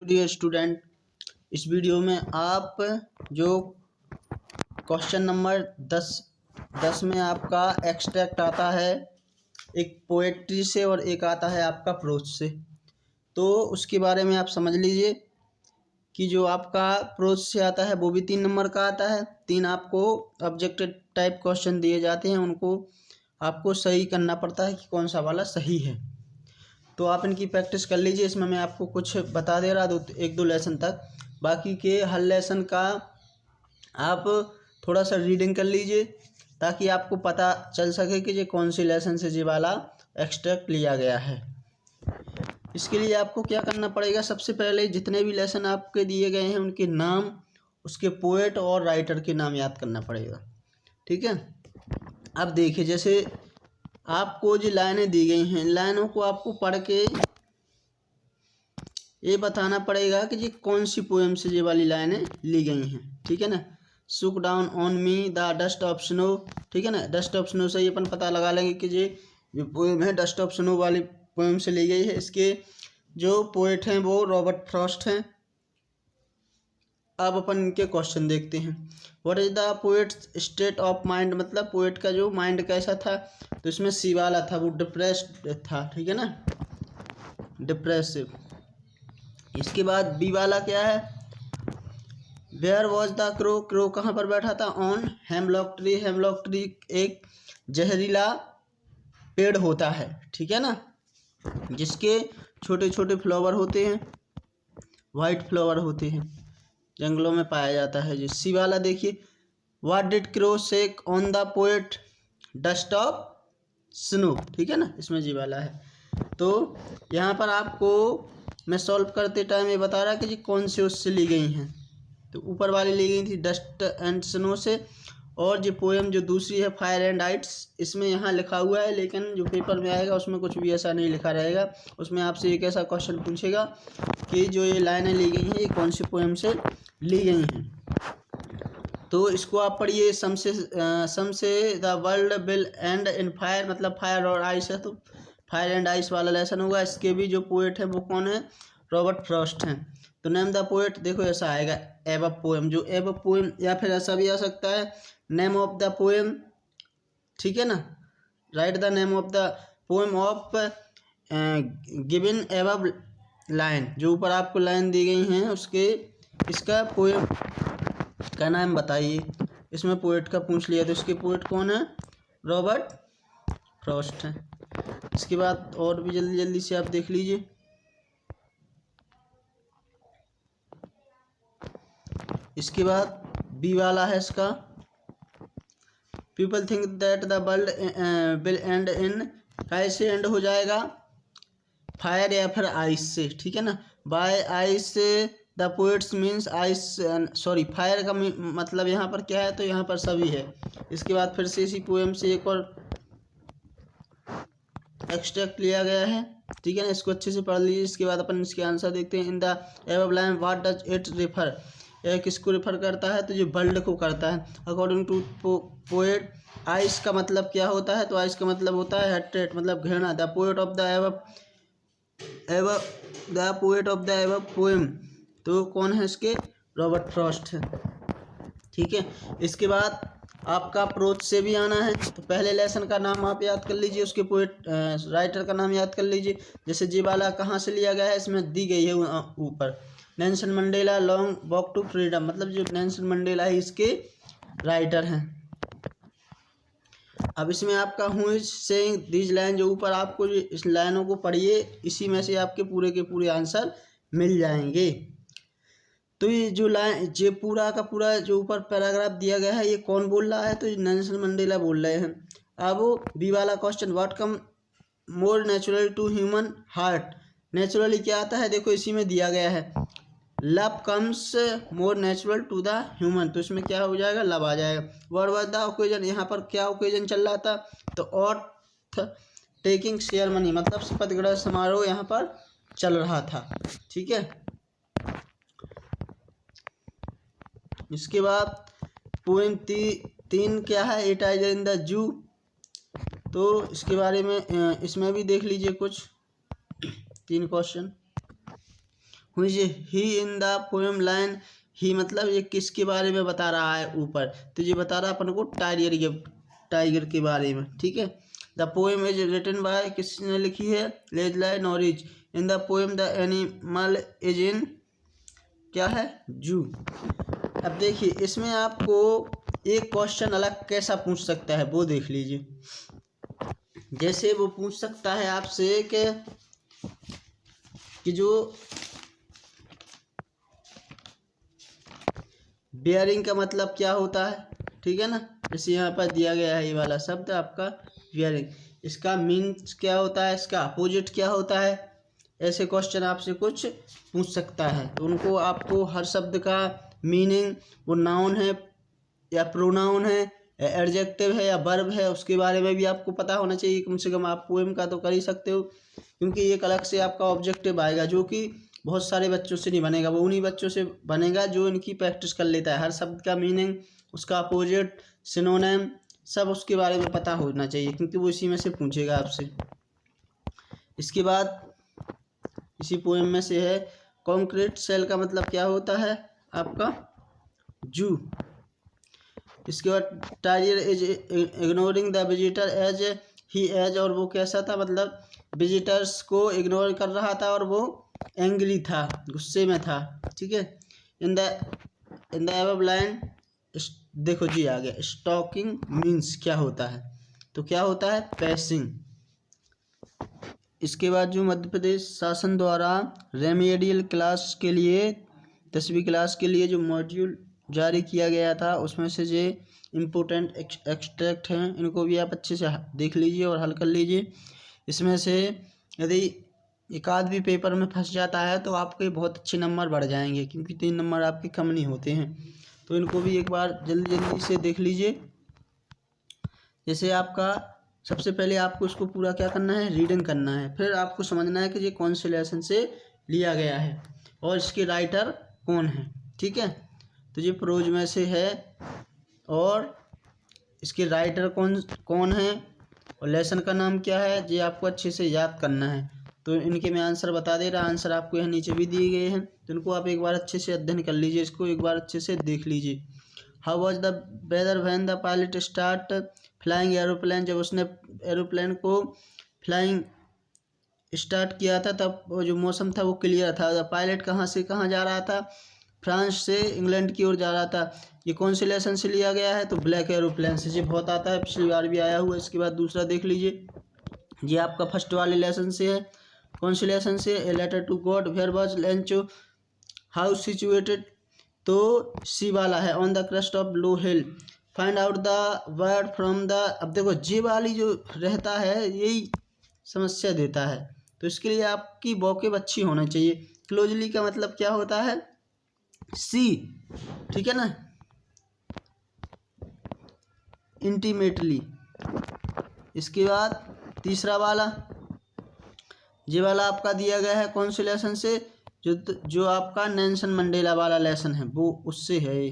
Dear student, इस video में आप जो क्वेश्चन नंबर 10 में आपका एक्सट्रैक्ट आता है एक पोएट्री से और एक आता है आपका प्रोज से, तो उसके बारे में आप समझ लीजिए कि जो आपका प्रोज से आता है वो भी 3 नंबर का आता है। 3 आपको ऑब्जेक्टिव टाइप क्वेश्चन दिए जाते हैं, उनको आपको सही करना पड़ता है कि कौन सा वाला सही है। तो आप इनकी प्रैक्टिस कर लीजिए। इसमें मैं आपको कुछ बता दे रहा एक दो लेसन तक, बाकी के हर लेसन का आप थोड़ा सा रीडिंग कर लीजिए ताकि आपको पता चल सके कि ये कौन सी लेसन से ये वाला एक्सट्रैक्ट लिया गया है। इसके लिए आपको क्या करना पड़ेगा, सबसे पहले जितने भी लेसन आपके दिए गए हैं उनके नाम, उसके पोएट और राइटर के नाम याद करना पड़ेगा। ठीक है, अब देखिए जैसे आपको जो लाइनें दी गई हैं, लाइनों को आपको पढ़ के ये बताना पड़ेगा कि ये कौन सी पोएम से ये वाली लाइनें ली गई हैं। ठीक है ना, सुक down on me the dust of snow. ठीक है ना, डस्ट ऑफ स्नो से ये अपन पता लगा लेंगे कि ये जो पोएम है डस्ट ऑफ स्नो वाली पोएम से ली गई है। इसके जो पोएट हैं वो रॉबर्ट फ्रॉस्ट हैं। अब अपन इनके क्वेश्चन देखते हैं। What is the poets state of mind, मतलब पोएट का जो माइंड कैसा था। तो इसमें सी वाला था, वो डिप्रेस्ड था। ठीक है ना, डिप्रेसिव। इसके बाद बी वाला क्या है, where was the crow, crow कहाँ पर बैठा था, on hemlock tree. Hemlock tree एक जहरीला पेड़ होता है, ठीक है ना, जिसके छोटे छोटे फ्लावर होते हैं, वाइट फ्लावर होते हैं, जंगलों में पाया जाता है। जी सी वाला देखिए, what did crow shake on the poet, dust of snow. ठीक है ना, इसमें जी वाला है। तो यहाँ पर आपको मैं सॉल्व करते टाइम ये बता रहा कि जी कौन से उससे ली गई हैं। तो ऊपर वाली ली गई थी डस्ट एंड स्नो से, और जो पोएम जो दूसरी है फायर एंड आइट्स, इसमें यहाँ लिखा हुआ है, लेकिन जो पेपर में आएगा उसमें कुछ भी ऐसा नहीं लिखा रहेगा। उसमें आपसे एक ऐसा क्वेश्चन पूछेगा कि जो ये लाइनें ली गई हैं ये कौन सी पोएम से ली गई हैं। तो इसको आप पढ़िए। सम से the world will and in fire, मतलब फायर और आइस है, तो फायर एंड आइस वाला लेसन होगा। इसके भी जो पोएट है वो कौन है, रॉबर्ट फ्रॉस्ट हैं। तो नेम द पोएट देखो ऐसा आएगा, एब पोएम, जो एब पोएम, या फिर ऐसा भी आ सकता है नेम ऑफ द पोएम। ठीक है ना, right the name of the poem of given above line, जो ऊपर आपको लाइन दी गई हैं उसके इसका पोएम का नाम बताइए। इसमें पोएट का पूछ लिया, तो इसके पोएट कौन है, रॉबर्ट फ्रॉस्ट है। इसके बाद और भी जल्दी जल्दी से आप देख लीजिए। इसके बाद बी वाला है इसका, people think that the world will and in, कैसे एंड हो जाएगा, फायर या फिर आइस से। ठीक है ना, by ice the poet's means ice, sorry fire का मतलब यहाँ पर क्या है, तो यहाँ पर सभी है। इसके बाद फिर से इसी पोएम से एक और एक्सट्रैक्ट लिया गया है। ठीक है ना, इसको अच्छे से पढ़ लीजिए। इसके बाद अपन इसके आंसर देखते हैं। इन the above line what does it refer, यह किसको रेफर करता है, तो जो वर्ल्ड को करता है। अकॉर्डिंग टू पोएट, आइस का मतलब क्या होता है, तो आइस का मतलब होता है हेट्रेट, मतलब घृणा। The poet of the above poem, तो कौन है इसके, रॉबर्ट फ्रॉस्ट है। ठीक है, इसके बाद आपका प्रोज से भी आना है। तो पहले लेसन का नाम आप याद कर लीजिए, उसके पोएट राइटर का नाम याद कर लीजिए। जैसे जी वाला कहाँ से लिया गया है, इसमें दी गई है ऊपर, Nelson Mandela long walk to freedom, मतलब जो नेल्सन मंडेला है इसके राइटर हैं। अब इसमें आपका हूँ इज सेइंग दीज लाइन, जो ऊपर आपको जो इस लाइनों को पढ़िए, इसी में से आपके पूरे के पूरे आंसर मिल जाएंगे। तो ये जो लाइन, ये पूरा का पूरा जो ऊपर पैराग्राफ दिया गया है, ये कौन बोल रहा है, तो ये नेल्सन मंडेला बोल रहे हैं। अब बी वाला question, what come more natural to human heart, naturally क्या आता है, देखो इसी में दिया गया है, love comes more natural to the human, तो इसमें क्या हो जाएगा, लव आ जाएगा। व्हाट वाज द ओकेजन, यहाँ पर क्या ओकेजन चल रहा था, तो ऑथ टेकिंग सेरेमनी, मतलब शपथ ग्रहण समारोह यहाँ पर चल रहा था। ठीक है, इसके बाद पोएम 3 क्या है, इट इज इन द जू, तो इसके बारे में इसमें भी देख लीजिए कुछ 3 question. Who is he in the poem line. He मतलब ये किसके बारे में बता रहा है ऊपर, तो ये बता रहा है अपन को टाइगर के बारे में, ठीक है। The poem is written by, किसने लिखी है, Leslie Norris. In the poem the animal is in, क्या है, जू। अब देखिए इसमें आपको एक क्वेश्चन अलग कैसा पूछ सकता है वो देख लीजिए। जैसे वो पूछ सकता है आपसे कि जो बियरिंग का मतलब क्या होता है, ठीक है ना। जैसे यहाँ पर दिया गया है ये वाला शब्द आपका बियरिंग, इसका मीन्स क्या होता है, इसका अपोजिट क्या होता है, ऐसे क्वेश्चन आपसे कुछ पूछ सकता है। तो उनको आपको हर शब्द का मीनिंग, वो नाउन है या प्रोनाउन है या एडजेक्टिव है या वर्ब है, उसके बारे में भी आपको पता होना चाहिए। कम से कम आप पोएम का तो कर ही सकते हो, क्योंकि एक अलग से आपका ऑब्जेक्टिव आएगा जो कि बहुत सारे बच्चों से नहीं बनेगा, वो उन्हीं बच्चों से बनेगा जो इनकी प्रैक्टिस कर लेता है। हर शब्द का मीनिंग, उसका अपोजिट, सिनोनिम, सब उसके बारे में पता होना चाहिए, क्योंकि वो इसी में से पूछेगा आपसे। इसके बाद इसी पोएम में से है कॉन्क्रीट सेल का मतलब क्या होता है आपका जू। इसके बाद tiger is ignoring the visitor as he as, और वो कैसा था, मतलब विजिटर्स को इग्नोर कर रहा था और वो एंग्री था, गुस्से में था, ठीक है। इन द एबव लाइन, देखो जी आ गया, स्टॉकिंग मीन्स क्या होता है, तो क्या होता है, पैसिंग। इसके बाद जो मध्य प्रदेश शासन द्वारा रेमेडियल क्लास के लिए 10वीं क्लास के लिए जो मॉड्यूल जारी किया गया था, उसमें से ये इम्पोर्टेंट एक्सट्रैक्ट हैं, इनको भी आप अच्छे से देख लीजिए और हल कर लीजिए। इसमें से यदि एक आध भी पेपर में फंस जाता है तो आपके बहुत अच्छे नंबर बढ़ जाएंगे, क्योंकि 3 नंबर आपके कम नहीं होते हैं। तो इनको भी एक बार जल्दी जल्दी से देख लीजिए। जैसे आपका सबसे पहले आपको इसको पूरा क्या करना है, रीडिंग करना है, फिर आपको समझना है कि ये कौन से लेसन से लिया गया है और इसके राइटर कौन है, ठीक है। तो ये प्रोज में से है और इसके राइटर कौन है और लेसन का नाम क्या है, ये आपको अच्छे से याद करना है। तो इनके मैं आंसर बता दे रहा, आंसर आपको यहाँ नीचे भी दिए गए हैं, तो इनको आप एक बार अच्छे से अध्ययन कर लीजिए, इसको एक बार अच्छे से देख लीजिए। How was the weather when the pilot start flying aeroplane, जब उसने एरोप्लेन को फ्लाइंग स्टार्ट किया था तब वो जो मौसम था वो क्लियर था। पायलट कहाँ से कहाँ जा रहा था, फ्रांस से इंग्लैंड की ओर जा रहा था। ये कौन से लेसन से लिया गया है, तो ब्लैक एरोप्लेन से, ये बहुत आता है, पिछली बार भी आया हुआ। इसके बाद दूसरा देख लीजिए, ये आपका फर्स्ट वाले लेसन से है। कौन से लेसन से, a letter to God, where was Lencho house situated, तो सी वाला है, on the crust of blue hill, find out the word from the. अब देखो जे वाली जो रहता है यही समस्या देता है, तो इसके लिए आपकी वोकैब अच्छी होना चाहिए। क्लोजली का मतलब क्या होता है, सी, ठीक है ना, इंटीमेटली। इसके बाद तीसरा वाला, ये वाला आपका दिया गया है कौन से लेसन से, जो आपका नेल्सन मंडेला वाला लेसन है वो उससे है।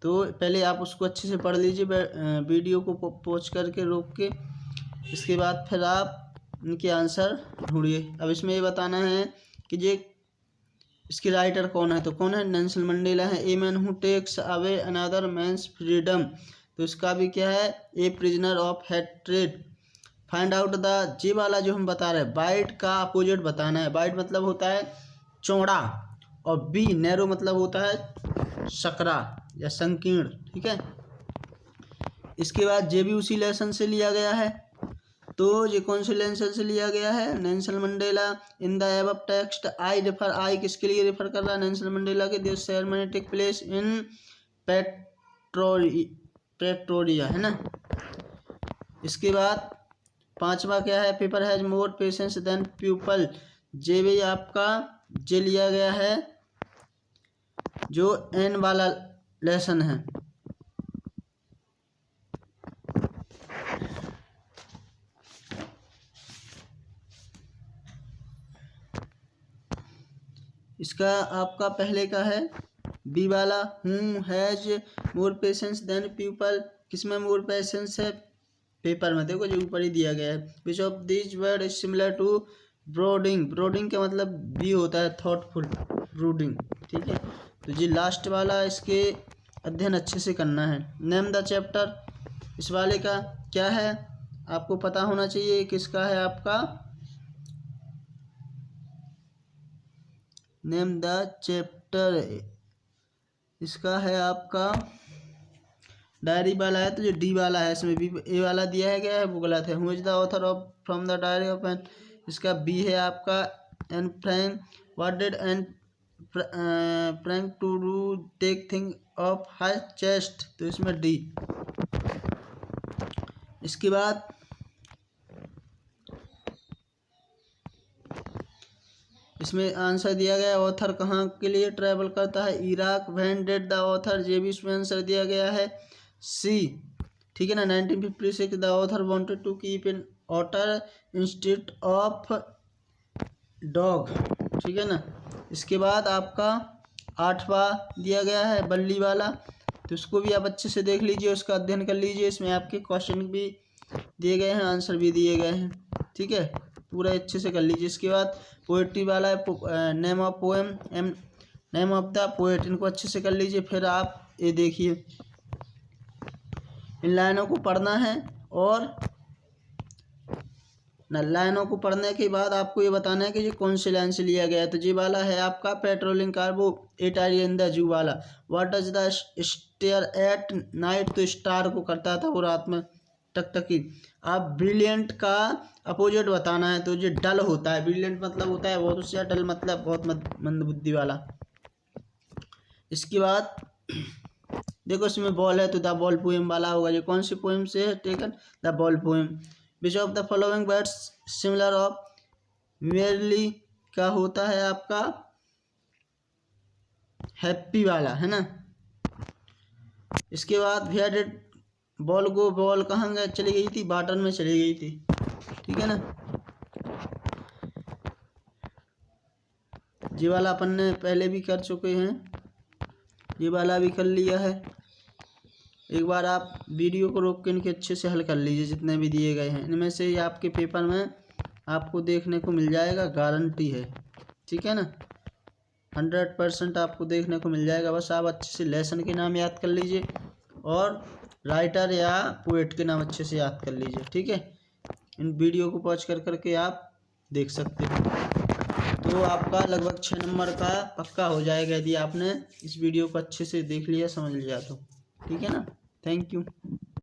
तो पहले आप उसको अच्छे से पढ़ लीजिए, वीडियो को पॉज करके रोक के। इसके बाद फिर आप इनके आंसर ढूंढिए। अब इसमें ये बताना है कि ये इसके राइटर कौन है, तो कौन है, नेल्सन मंडेला है। A man who takes away another man's freedom, तो इसका भी क्या है, a prisoner of hatred. Find out the, J वाला जो हम बता रहे हैं, बाइट का अपोजिट बताना है। बाइट मतलब होता है चौड़ा, और बी नैरो मतलब होता है सकरा या संकीर्ण, ठीक है। इसके बाद जे भी उसी लेसन से लिया गया है, तो ये कौन से लेसन से लिया गया है, Nelson Mandela. In the above text I refer, I किसके लिए रेफर कर रहा है, नेल्सन मंडेला के। This ceremony take place in Pretoria, है ना। इसके बाद पांचवा क्या है, paper has more patience than people, J भी आपका जे लिया गया है जो एन वाला लेसन है। इसका आपका पहले का है बी वाला, whom has more patience than people, किसमें मोर पेशेंस है, पेपर में देखो जो ऊपर ही दिया गया है। Which of this word is similar to brooding, brooding का मतलब भी होता है थॉटफुल ब्रूडिंग, ठीक है। तो जी लास्ट वाला इसके अध्ययन अच्छे से करना है। नेम द चैप्टर, इस वाले का क्या है आपको पता होना चाहिए, किसका है आपका। नेम द चैप्टर, इसका है आपका डायरी वाला है, तो जो डी वाला है इसमें बी ए वाला दिया है गया है वो गलत है। Who is the author of from the diary of Anne, इसका बी है आपका। Anne Frank, what did Anne Frank to do take thing of high chest, तो इसमें डी। इसके बाद इसमें आंसर दिया गया ऑथर कहाँ के लिए ट्रैवल करता है, Iraq. When did the author, J भी इसमें आंसर दिया गया है सी, ठीक है ना। 1956 the author wanted to keep an otter instead of dog, ठीक है ना। इसके बाद आपका 8वां दिया गया है बल्ली वाला, तो उसको भी आप अच्छे से देख लीजिए, उसका अध्ययन कर लीजिए। इसमें आपके क्वेश्चन भी दिए गए हैं, आंसर भी दिए गए हैं, ठीक है, पूरा अच्छे से कर लीजिए। इसके बाद पोएट्री वाला है, name of poem and name of the poet, इनको अच्छे से कर लीजिए। फिर आप ये देखिए इन लाइनों को पढ़ना है, और लाइनों को पढ़ने के बाद आपको ये बताना है कि ये कौन सी लाइन से लिया गया है। तो ये वाला है आपका पेट्रोलिंग कार, वो at I in the zoo वाला। What does the stare at night, तो स्टार को करता था वो रात में टकटकी। आप ब्रिलियंट का अपोजिट बताना है, तो ये डल होता है। ब्रिलियंट मतलब होता है बहुत उससे, डल मतलब बहुत मंदबुद्धि वाला। इसके बाद देखो इसमें बॉल है, तो द बॉल पोएम वाला होगा। ये कौन सी पोएम से है taken, the ball poem. Which of the following words similar of merely का होता है आपका हैप्पी वाला, है ना। इसके बाद where did ball go, ball कहाँ चली गई थी, बॉटल में चली गई थी, ठीक है ना। ये वाला अपन ने पहले भी कर चुके हैं, ये वाला भी कर लिया है। एक बार आप वीडियो को रोक के इनके अच्छे से हल कर लीजिए, जितने भी दिए गए हैं इनमें से आपके पेपर में आपको देखने को मिल जाएगा, गारंटी है, ठीक है ना। 100% आपको देखने को मिल जाएगा। बस आप अच्छे से लेसन के नाम याद कर लीजिए, और राइटर या पोएट के नाम अच्छे से याद कर लीजिए, ठीक है। इन वीडियो को पॉज कर करके आप देख सकते हो, तो आपका लगभग 6 नंबर का पक्का हो जाएगा यदि आपने इस वीडियो को अच्छे से देख लिया, समझ लिया तो, ठीक है ना। Thank you.